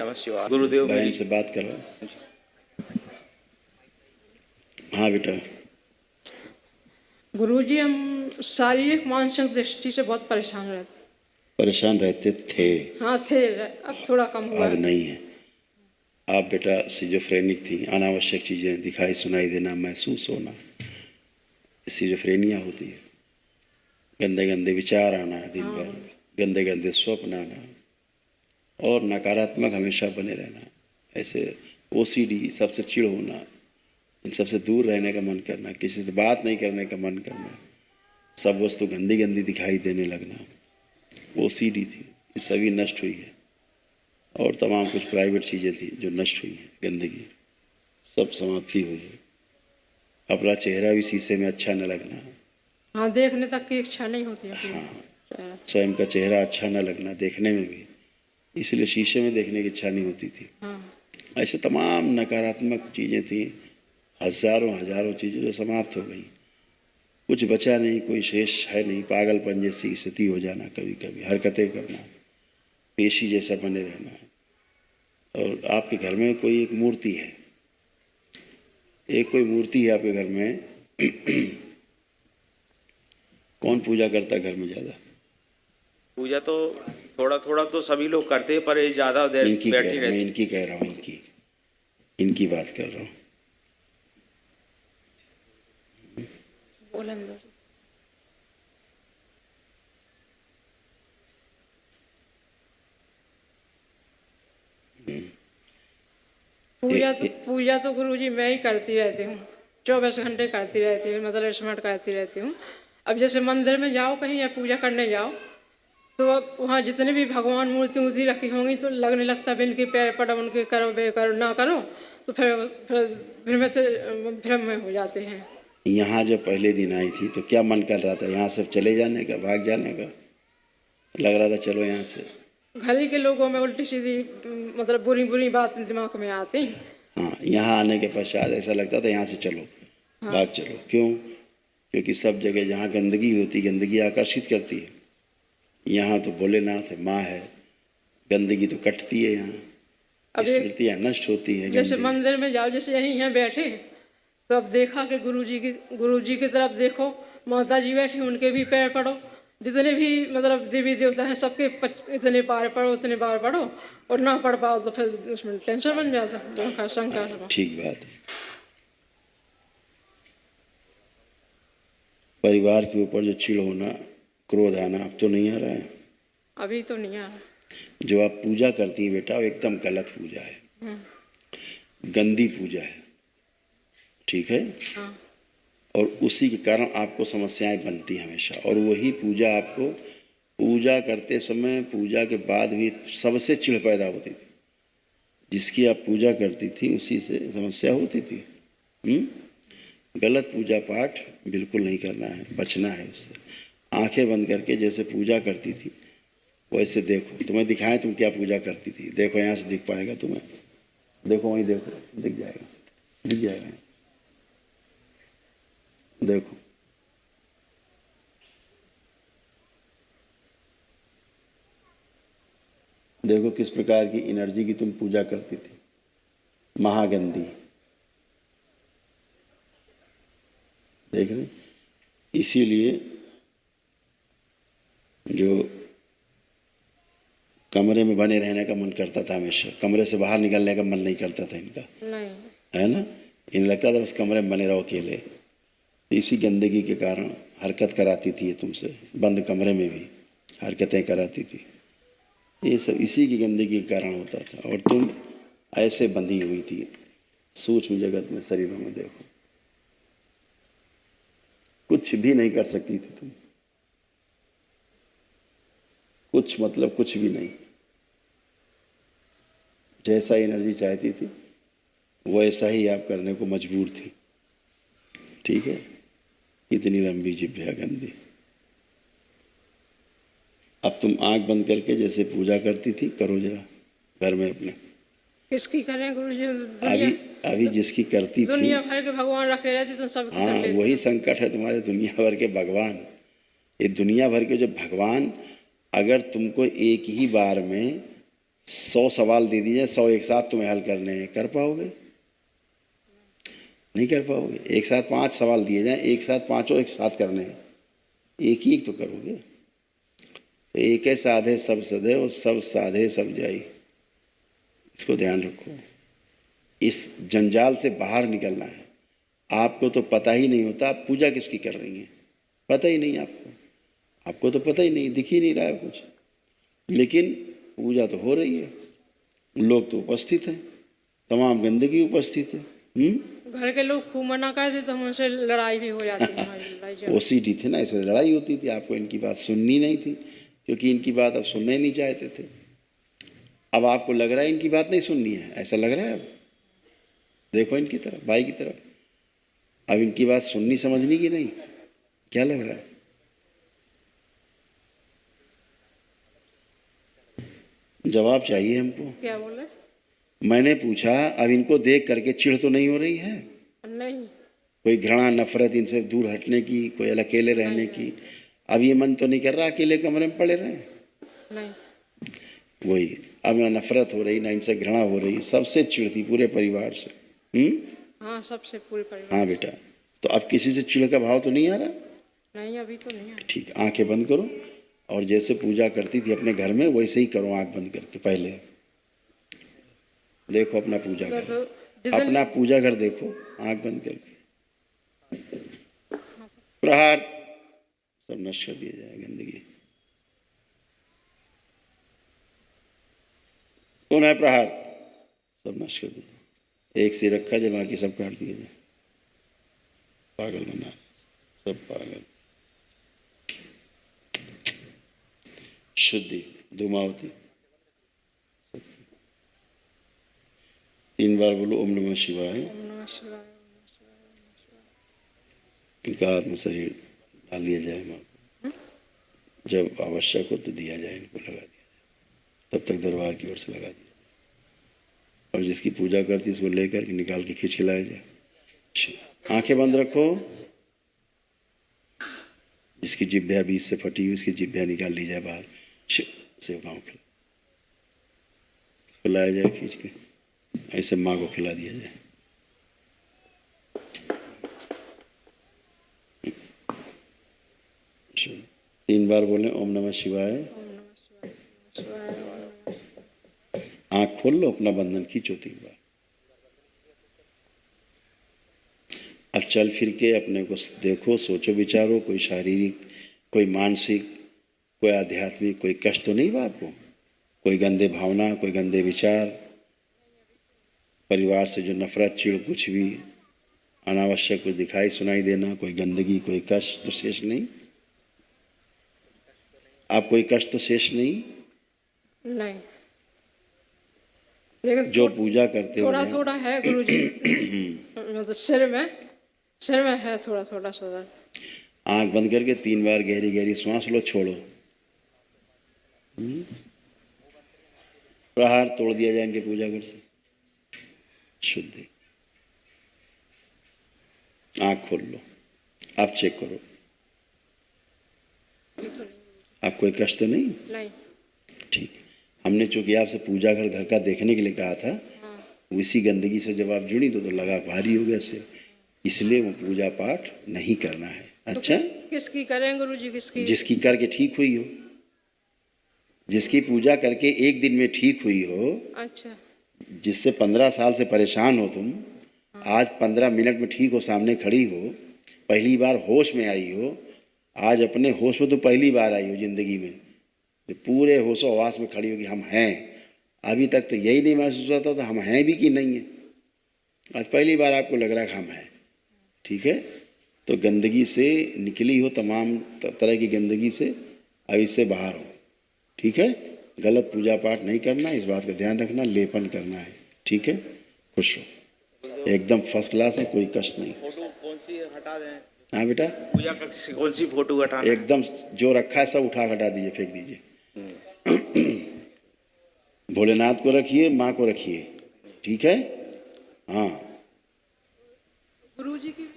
नमः शिवाय। गुरुदेव बहन से बात करो। हाँ बेटा। गुरुजी, हम शारीरिक मानसिक दृष्टि से बहुत परेशान रहते थे। हाँ थे, अब थोड़ा कम हुआ अब नहीं है। आप बेटा सिजोफ्रेनिक थी, अनावश्यक चीज़ें दिखाई सुनाई देना, महसूस होना, सिजोफ्रेनिया होती है। गंदे गंदे विचार आना दिन भर, गंदे गंदे स्वप्न आना और नकारात्मक हमेशा बने रहना, ऐसे ओसीडी, सबसे चिढ़ होना, इन सबसे दूर रहने का मन करना, किसी से बात नहीं करने का मन करना, सब वस्तु गंदी गंदी दिखाई देने लगना, ओसीडी थी, ये सभी नष्ट हुई है। और तमाम कुछ प्राइवेट चीज़ें थी जो नष्ट हुई हैं, गंदगी सब समाप्ति हुई है। अपना चेहरा भी शीशे में अच्छा न लगना, हाँ, देखने तक की इच्छा नहीं होती है। हाँ, स्वयं का चेहरा अच्छा न लगना देखने में भी, इसलिए शीशे में देखने की इच्छा नहीं होती थी। हाँ। ऐसे तमाम नकारात्मक चीज़ें थी, हजारों हजारों चीज़ें जो समाप्त हो गई, कुछ बचा नहीं, कोई शेष है नहीं। पागलपन जैसी स्थिति हो जाना, कभी कभी हरकतें करना, पेशी जैसा बने रहना। और आपके घर में कोई एक मूर्ति है, एक कोई मूर्ति है आपके घर में कौन पूजा करता है घर में ज़्यादा? पूजा तो थोड़ा थोड़ा तो सभी लोग करते हैं, पर ये ज़्यादा देर बैठी रहती। मैं इनकी कह रहा हूँ, इनकी बात कर रहा हूँ। पूजा तो गुरुजी मैं ही करती रहती हूँ, 24 घंटे करती रहती हूँ, मतलब स्मरण करती रहती हूँ। अब जैसे मंदिर में जाओ कहीं या पूजा करने जाओ तो अब वहाँ जितने भी भगवान मूर्ति वूर्ति रखी होंगी तो लगने लगता है इनके पैर पड़ो, उनके करो बे करो ना करो, तो फिर भ्रम में हो जाते हैं। यहाँ जब पहले दिन आई थी तो क्या मन कर रहा था? यहाँ से चले जाने का, भाग जाने का लग रहा था? चलो यहाँ से। घर ही के लोगों में उल्टी सीधी मतलब बुरी बुरी बात दिमाग में आती। हाँ, यहाँ आने के पश्चात ऐसा लगता था यहाँ से चलो, हाँ, भाग चलो। क्यों? क्योंकि सब जगह जहाँ गंदगी होती, गंदगी आकर्षित करती है। यहाँ तो भोलेनाथ है, माँ है, गंदगी तो कटती है, यहाँ स्मृतियाँ नष्ट होती है। जैसे मंदिर में जाओ, जैसे यहीं यहाँ बैठे तो अब देखा कि गुरुजी की तरफ देखो, माता जी बैठी उनके भी पैर पड़ो, जितने भी मतलब देवी देवता हैं सबके इतने बार पढ़ो, उतने बार पढ़ो, और ना पढ़ पाओ तो फिर उसमें टेंशन बन जाता, शंका। ठीक बात है। परिवार के ऊपर जो चिढ़ होना, क्रोध आना अब तो नहीं आ रहा है? अभी तो नहीं आ रहा। जो आप पूजा करती है बेटा वो एकदम गलत पूजा है, गंदी पूजा है, ठीक है? हाँ। और उसी के कारण आपको समस्याएं बनती हैं हमेशा। और वही पूजा आपको पूजा करते समय, पूजा के बाद भी सबसे चिढ़ पैदा होती थी। जिसकी आप पूजा करती थी उसी से समस्या होती थी। गलत पूजा पाठ बिल्कुल नहीं करना है, बचना है उससे। आंखें बंद करके जैसे पूजा करती थी वैसे देखो। तुम्हें दिखाएं तुम क्या पूजा करती थी, देखो यहाँ से दिख पाएगा तुम्हें, देखो वहीं देखो, दिख जाएगा, दिख जाएगा, देखो। देखो किस प्रकार की एनर्जी की तुम पूजा करती थी, महागंदी। देख रहे? इसीलिए जो कमरे में बने रहने का मन करता था हमेशा, कमरे से बाहर निकलने का मन नहीं करता था इनका, नहीं है ना? इन्हें लगता था बस कमरे में बने रहो अकेले। इसी गंदगी के कारण हरकत कराती थी ये तुमसे, बंद कमरे में भी हरकतें कराती थी। ये सब इसी की गंदगी के कारण होता था। और तुम ऐसे बंधी हुई थी सूक्ष्म जगत में, शरीरों में। देखो कुछ भी नहीं कर सकती थी तुम, कुछ मतलब कुछ भी नहीं। जैसा एनर्जी चाहती थी वैसा ही आप करने को मजबूर थी, ठीक है? इतनी लंबी जिभ्या गंदी। अब तुम आंख बंद करके जैसे पूजा करती थी करो जरा घर में अपने। किसकी करें गुरुजी? अभी जिसकी करती थी, दुनिया भर के भगवान रखे रहते तो सब। हाँ, वही संकट है तुम्हारे, दुनिया भर के भगवान। ये दुनिया भर के जो भगवान अगर तुमको एक ही बार में 100 सवाल दे दीजिए, 100 एक साथ तुम्हें हल करने हैं, कर पाओगे? नहीं कर पाओगे। एक साथ 5 सवाल दिए जाएं, एक साथ पाँचों एक साथ करने हैं, एक ही तो करोगे। तो एक है साधे सब सधे और सब साधे सब जाई, इसको ध्यान रखो। इस जंजाल से बाहर निकलना है। आपको तो पता ही नहीं होता आप पूजा किसकी कर रही हैं, पता ही नहीं आपको तो पता ही नहीं, दिख ही नहीं रहा है कुछ, लेकिन पूजा तो हो रही है, लोग तो उपस्थित हैं, तमाम गंदगी उपस्थित है। घर के लोग खूब मना करते तो हमसे लड़ाई भी हो जाती है, हमारी लड़ाई झगड़ा। ओसीडी थे ना, इसलिए लड़ाई होती थी, आपको इनकी बात सुननी नहीं थी, क्योंकि इनकी बात अब सुनना ही नहीं चाहते थे। अब आपको लग रहा है इनकी बात नहीं सुननी है, ऐसा लग रहा है। अब देखो इनकी तरफ, भाई की तरफ, अब इनकी बात सुननी समझनी कि नहीं, क्या लग रहा है? जवाब चाहिए हमको। क्या बोले? मैंने पूछा, अब इनको देख करके चिढ़ तो नहीं हो रही है? नहीं। कोई घृणा नफरत इनसे दूर हटने की, कोई अकेले रहने की? अब ये मन तो नहीं कर रहा अकेले कमरे में पड़े रहें? नहीं। वही, अब ना नफरत हो रही, ना इनसे घृणा हो रही, सबसे चिढ़ती पूरे परिवार से। हाँ, सबसे पूरे परिवार। हाँ बेटा, तो अब किसी से चिढ़ का भाव तो नहीं आ रहा? नहीं, अभी तो नहीं है। ठीक, आंखें बंद करो और जैसे पूजा करती थी अपने घर में वैसे ही करो, आंख बंद करके। पहले देखो अपना पूजा घर, तो अपना पूजा घर देखो, आंख बंद करके। प्रहार, सब नष्ट कर दिया जाए गंदगी। कौन है प्रहार? सब नष्ट कर दिया, एक से रखा जाए, बाकी सब काट दिया जाए। पागल बना, सब पागल। शुद्धि, धूमावती। 3 बार बोलो ओम नमः शिवाय। ओम नमः शिवाय। इनका आत्म शरीर डाल दिया जाए माँ, जब आवश्यक हो तो दिया जाए, इनको लगा दिया जाए, तब तक दरबार की ओर से लगा दिया जाए। और जिसकी पूजा करती इसको लेकर के निकाल के खींच के लाया जाए। आंखें बंद रखो, जिसकी जिभ्या बीच से फटी हुई उसकी जिभ्या निकाल ली जाए बाहर, सेवकाओं खिला, इसको लाया जाए खींच के, ऐसे माँ को खिला दिया जाए। तीन बार बोले ओम नमः शिवाय। आंख खोल लो, अपना बंधन खींचो 3 बार। अब चल फिर के अपने को देखो, सोचो विचारो, कोई शारीरिक, कोई मानसिक, कोई आध्यात्मिक, कोई कष्ट तो नहीं बा आपको? कोई गंदे भावना, कोई गंदे विचार, परिवार से जो नफरत, चिढ़, कुछ भी अनावश्यक कुछ दिखाई सुनाई देना, कोई गंदगी, कोई कष्ट तो शेष नहीं? आप कोई कष्ट तो शेष नहीं? नहीं, लेकिन जो पूजा करते हो थोड़ा थोड़ा है गुरुजी। मतलब सिर में है थोड़ा थोड़ा सा। आंख बंद करके 3 बार गहरी गहरी सांस लो, छोड़ो। प्रहार तोड़ दिया जाए इनके पूजा घर से। शुद्धि, आंख खोल लो, आप चेक करो, आप कोई कष्ट तो नहीं? नहीं। ठीक, हमने चूंकि आपसे पूजा घर का देखने के लिए कहा था, उसी गंदगी से जब आप जुड़ी तो लगा भारी हो गया सिर, इसलिए वो पूजा पाठ नहीं करना है। अच्छा, किसकी करें गुरुजी? किसकी? जिसकी करके ठीक हुई हो, जिसकी पूजा करके एक दिन में ठीक हुई हो। अच्छा, जिससे 15 साल से परेशान हो तुम, आज 15 मिनट में ठीक हो, सामने खड़ी हो, पहली बार होश में आई हो, आज अपने होश में तो पहली बार आई हो जिंदगी में, तो पूरे होशो हवास में खड़ी हो कि हम हैं। अभी तक तो यही नहीं महसूस होता था हम हैं भी कि नहीं है, आज पहली बार आपको लग रहा है कि हम हैं। ठीक है, तो गंदगी से निकली हो, तमाम तरह की गंदगी से अब इससे बाहर हो। ठीक है, गलत पूजा पाठ नहीं करना, इस बात का ध्यान रखना, लेपन करना है। ठीक है, खुश हो, एकदम फर्स्ट क्लास है, कोई कष्ट नहीं। फोटो कौन सी हटा दें? हाँ बेटा, पूजा कक्ष से कौन सी फोटो हटाना है? एकदम जो रखा है सब उठा हटा दीजिए, फेंक दीजिए। भोलेनाथ को रखिए, माँ को रखिए। ठीक है, हाँ। गुरुजी की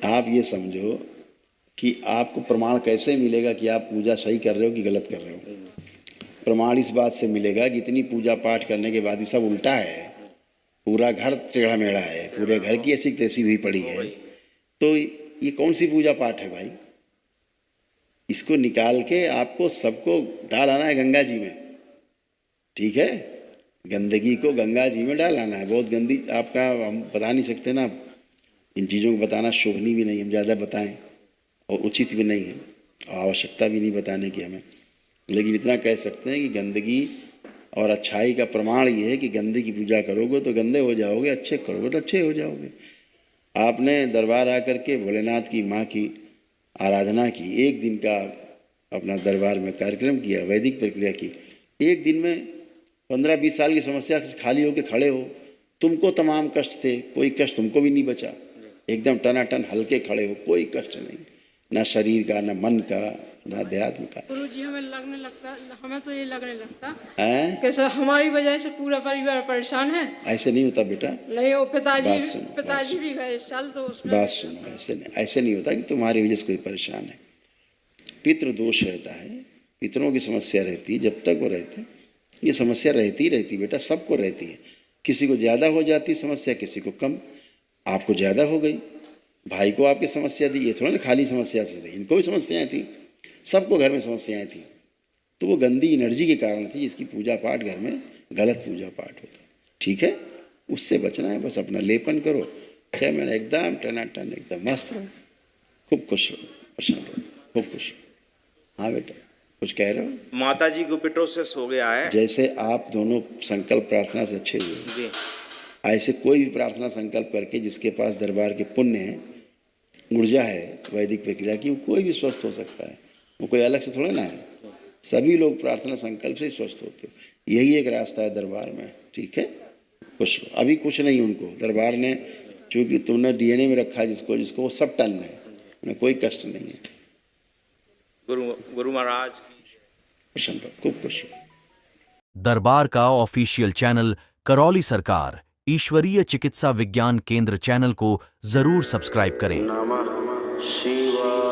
आप ये समझो कि आपको प्रमाण कैसे मिलेगा कि आप पूजा सही कर रहे हो कि गलत कर रहे हो? प्रमाण इस बात से मिलेगा कि इतनी पूजा पाठ करने के बाद भी सब उल्टा है, पूरा घर टेढ़ा मेढ़ा है, पूरे घर की ऐसी तैसी हुई पड़ी है, तो ये कौन सी पूजा पाठ है भाई? इसको निकाल के आपको सबको डाल आना है गंगा जी में, ठीक है? गंदगी को गंगा जी में डाल आना है। बहुत गंदी आपका हम बता नहीं सकते ना, इन चीज़ों को बताना शोभनीय भी नहीं, हम ज़्यादा बताएं और उचित भी नहीं है, आवश्यकता भी नहीं बताने की हमें, लेकिन इतना कह सकते हैं कि गंदगी और अच्छाई का प्रमाण ये है कि गंदे की पूजा करोगे तो गंदे हो जाओगे, अच्छे करोगे तो अच्छे हो जाओगे। आपने दरबार आकर के भोलेनाथ की माँ की आराधना की, एक दिन का अपना दरबार में कार्यक्रम किया, वैदिक प्रक्रिया की, एक दिन में 15-20 साल की समस्या से खाली होकर खड़े हो, तुमको तमाम कष्ट थे, कोई कष्ट तुमको भी नहीं बचा, एकदम टनाटन हल्के खड़े हो, कोई कष्ट नहीं, ना शरीर का, ना मन का, ना अध्यात्म का। गुरुजी हमें लगने लगता, हमें तो ये लगने लगता हैं? कि सर हमारी वजह से पूरा परिवार परेशान है। ऐसे नहीं होता बेटा, नहीं, वो बात सुनो, पिताजी भी गए इस साल, तो उसमें बात सुनो, ऐसे नहीं होता कि तुम्हारी वजह से कोई परेशान है। पितृ दोष रहता है, पितरों की समस्या रहती है, जब तक वो रहते ये समस्या रहती ही रहती बेटा, सबको रहती है। किसी को ज़्यादा हो जाती समस्या, किसी को कम। आपको ज़्यादा हो गई, भाई को आपकी समस्या दी, ये थोड़ा ना खाली समस्या से थी, इनको भी समस्याएं थी, सबको घर में समस्याएं थी, तो वो गंदी एनर्जी के कारण थी, जिसकी पूजा पाठ घर में गलत पूजा पाठ होता है, ठीक है? उससे बचना है, बस अपना लेपन करो, 6 महीने एकदम टनाटन, एकदम मस्त रहो, खूब खुश रहो, प्रसन्न रहो, खूब खुश रहो। हाँ बेटा, कुछ कह रहे हो? माता जी को पिटरोसिस हो गया है। जैसे आप दोनों संकल्प प्रार्थना से अच्छे हुए, जी, ऐसे कोई भी प्रार्थना संकल्प करके जिसके पास दरबार के पुण्य है, ऊर्जा है वैदिक प्रक्रिया की, वो कोई भी स्वस्थ हो सकता है, वो कोई अलग से थोड़ा ना है, सभी लोग प्रार्थना संकल्प से ही स्वस्थ होते हो। यही एक रास्ता है दरबार में, ठीक है? कुछ अभी कुछ नहीं, उनको दरबार ने, चूँकि तुमने डीएनए में रखा जिसको जिसको, वो सब टन है, उन्हें कोई कष्ट नहीं है। गुरु महाराज की प्रसन्न रहो, खूब खुश रहो। दरबार का ऑफिशियल चैनल करौली सरकार ईश्वरीय चिकित्सा विज्ञान केंद्र चैनल को जरूर सब्सक्राइब करें। नमः शिवाय।